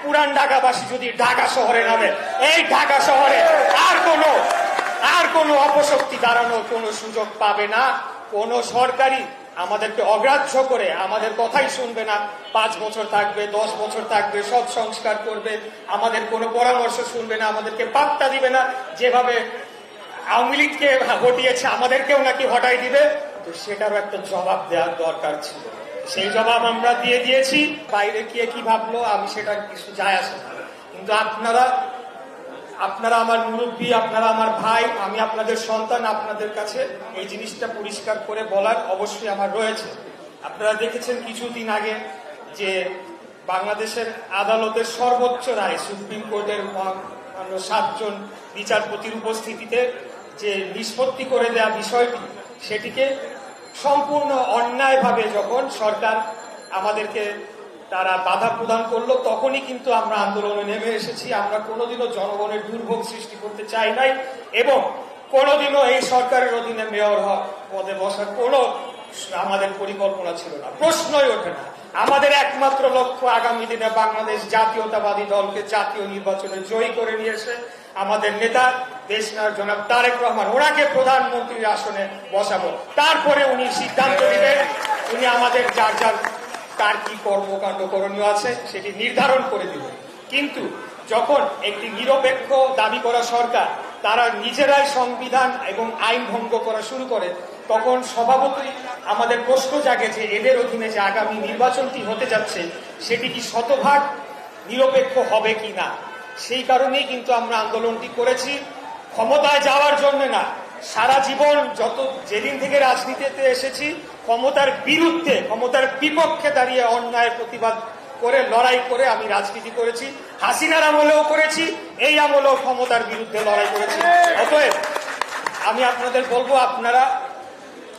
পুরান ঢাকাবাসী যদি ঢাকা শহরে নামে, এই ঢাকা শহরে আর কোনো অপশক্তি দাঁড়ানোর কোনো সুযোগ পাবে না। কোন সরকারি আমাদেরকে অগ্রাহ্য করে আমাদের কথাই শুনবে না। 5 বছর থাকবে, 10 বছর থাকবে, সব সংস্কার করবে, আমাদের কোনো পরামর্শ শুনবে না, আমাদেরকে পাত্তা দিবে না। যেভাবে আওয়ামী লীগকে হটিয়েছে আমাদেরকেও নাকি হটাই দিবে। তো সেটারও একটা জবাব দেওয়ার দরকার ছিল। সেই জবাব আমরা দিয়ে দিয়েছি। বাইরে গিয়ে কি ভাবলো আমি সেটা কিছু যায় আসে না। কিন্তু আপনারা আমার মুরব্বী, আপনারা আমার ভাই, আমি আপনাদের সন্তান। আপনাদের কাছে এই জিনিসটা পরিষ্কার করে বলার অবশ্যই আমার রয়েছে। আপনারা দেখেছেন কিছুদিন আগে যে বাংলাদেশের আদালতের সর্বোচ্চ রায়, সুপ্রিম কোর্টের 7 জন বিচারপতির উপস্থিতিতে যে নিষ্পত্তি করে দেওয়া বিষয়টি, সেটিকে সম্পূর্ণ অন্যায়ভাবে যখন সরকার আমাদেরকে তারা বাধা প্রদান করলো, তখনই কিন্তু আমরা আন্দোলনে নেমে এসেছি। আমরা কোনোদিনও জনগণের দুর্ভোগ সৃষ্টি করতে চাই নাই এবং কোনোদিনও এই সরকারের অধীনে মেয়র পদে বসার কোনো আমাদের পরিকল্পনা ছিল না, প্রশ্নই ওঠে না। আমাদের একমাত্র লক্ষ্য আগামী দিনে বাংলাদেশ জাতীয়তাবাদী দলকে জাতীয় নির্বাচনে জয়ী করে নিয়ে এসে আমাদের নেতা দেশনায়ক জনাব তারেক রহমান, ওনাকে প্রধানমন্ত্রীর আসনে বসাবো। তারপরে উনি সিদ্ধান্ত নেবেন, উনি আমাদের যার তার কি কর্মকাণ্ড করণীয় আছে সেটি নির্ধারণ করে দিবে। কিন্তু যখন একটি নিরপেক্ষ দাবি করা সরকার তারা নিজেরাই সংবিধান এবং আইন ভঙ্গ করা শুরু করে, তখন স্বভাবতই আমাদের প্রশ্ন জাগে যে এদের অধীনে যে আগামী নির্বাচনটি হতে যাচ্ছে সেটি কি শতভাগ নিরপেক্ষ হবে কি না। সেই কারণেই কিন্তু আমরা আন্দোলনটি করেছি, ক্ষমতায় যাওয়ার জন্য না। সারা জীবন যেদিন থেকে রাজনীতিতে এসেছি, ক্ষমতার বিরুদ্ধে, ক্ষমতার বিপক্ষে দাঁড়িয়ে অন্যায়ের প্রতিবাদ করে, লড়াই করে আমি রাজনীতি করেছি। হাসিনার আমলেও করেছি, এই আমলেও ক্ষমতার বিরুদ্ধে লড়াই করেছি। অতএব আমি আপনাদের বলবো,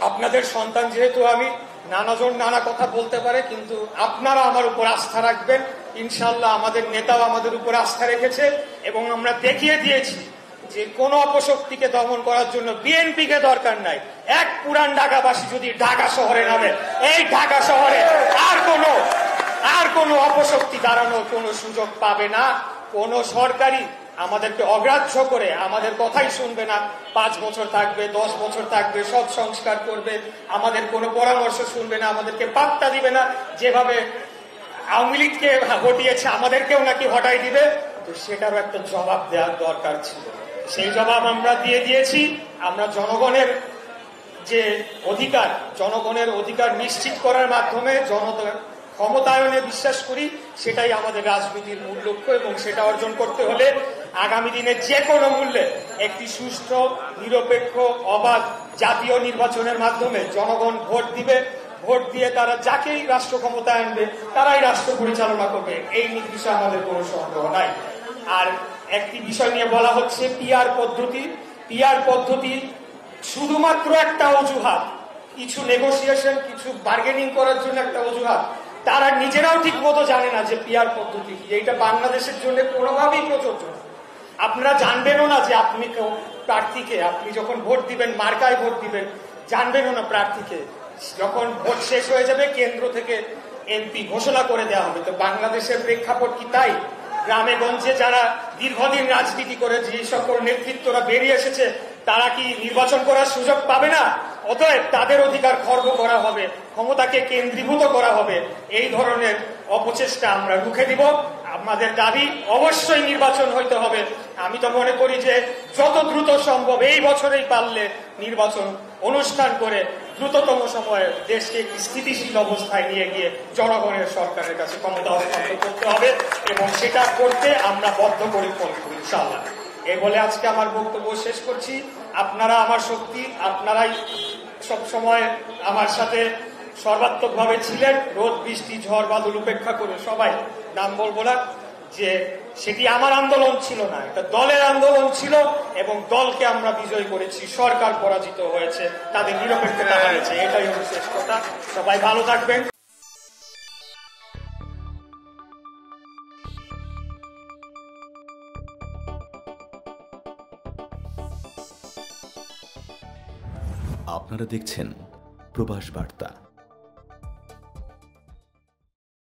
আপনাদের সন্তান যেহেতু আমি, নানাজন নানা কথা বলতে পারে, কিন্তু আপনারা আমার উপর আস্থা রাখবেন। ইনশাল্লাহ আমাদের নেতাও আমাদের উপর আস্থা রেখেছে এবং আমরা দেখিয়ে দিয়েছি যে কোন অপশক্তিকে দমন করার জন্য বিএনপিকে দরকার নাই। এক পুরান ঢাকাবাসী যদি ঢাকা শহরে নামে, এই ঢাকা শহরে আর কোনো অপশক্তি দাঁড়ানোর কোনো সুযোগ পাবে না। কোন সরকারি আমাদেরকে অগ্রাহ্য করে আমাদের কথাই শুনবে না। 5 বছর থাকবে, 10 বছর থাকবে, সব সংস্কার করবে, আমাদের কোনো পরামর্শ শুনবে না, আমাদেরকে পাত্তা দিবে না। যেভাবে আওয়ামী লীগকে হটিয়েছে আমাদেরকেও নাকি হটাই দিবে। তো সেটারও একটা জবাব দেওয়ার দরকার ছিল। সেই জবাব আমরা দিয়ে দিয়েছি। আমরা জনগণের অধিকার নিশ্চিত করার মাধ্যমে জনতার ক্ষমতায়নে বিশ্বাস করি। সেটাই আমাদের রাজনীতির মূল লক্ষ্য এবং সেটা অর্জন করতে হলে আগামী দিনে যে কোনো মূল্যে একটি সুষ্ঠু, নিরপেক্ষ, অবাধ জাতীয় নির্বাচনের মাধ্যমে জনগণ ভোট দিবে। ভোট দিয়ে তারা যাকেই রাষ্ট্র ক্ষমতায় আনবে তারাই রাষ্ট্র পরিচালনা করবে, এই বিষয়ে আমাদের কোনো সন্দেহ নাই। আর একটি বিষয় নিয়ে বলা হচ্ছে পিআর পদ্ধতি শুধুমাত্র একটা অজুহাত, কিছু নেগোসিয়েশন, কিছু বার্গেনিং করার জন্য একটা অজুহাত। তারা নিজেরাও ঠিক মতো জানে না যে পিআর পদ্ধতি কি। এইটা বাংলাদেশের জন্য কোনোভাবেই প্রযোজ্য না। আপনারা জানবেনও না যে আপনি প্রার্থীকে, আপনি যখন ভোট দিবেন মার্কায় ভোট দিবেন, জানবেনও না প্রার্থীকে। যখন ভোট শেষ হয়ে যাবে কেন্দ্র থেকে এমপি ঘোষণা করে দেওয়া হবে। তো বাংলাদেশের প্রেক্ষাপট কি তাই? গ্রামে গঞ্জে যারা দীর্ঘদিন রাজনীতি করে যে সকল নেতৃত্বরা বেরিয়ে এসেছে, তারা কি নির্বাচন করার সুযোগ পাবে না? অতএব তাদের অধিকার খর্ব করা হবে, ক্ষমতাকে কেন্দ্রীভূত করা হবে। এই ধরনের অপচেষ্টা আমরা রুখে দিব। আমাদের দাবি অবশ্যই নির্বাচন হইতে হবে। আমি তো মনে করি যে যত দ্রুত সম্ভব এই বছরেই পারলে নির্বাচন অনুষ্ঠান করে দ্রুততম সময়ে দেশকে একটি স্থিতিশীল অবস্থায় নিয়ে গিয়ে জনগণের সরকারের কাছে ক্ষমতা হস্তান্তর করতে হবে এবং সেটা করতে আমরা বদ্ধপরিকর করি ইনশাআল্লাহ। এই বলে আজকে আমার বক্তব্য শেষ করছি। আপনারা আমার শক্তি, আপনারাই সব সময় আমার সাথে সর্বাত্মকভাবে ছিলেন। রোদ বৃষ্টি ঝড় বাদল উপেক্ষা করে, সবাই নাম বলবো না, যে সেটি আমার আন্দোলন ছিল না, এটা দলের আন্দোলন ছিল এবং দলকে আমরা বিজয় করেছি। সরকার পরাজিত হয়েছে, তাদের নিরপেক্ষতা হয়েছে, এটাই হলো শেষ কথা। সবাই ভালো থাকবেন। আপনারা দেখছেন প্রবাস বার্তা।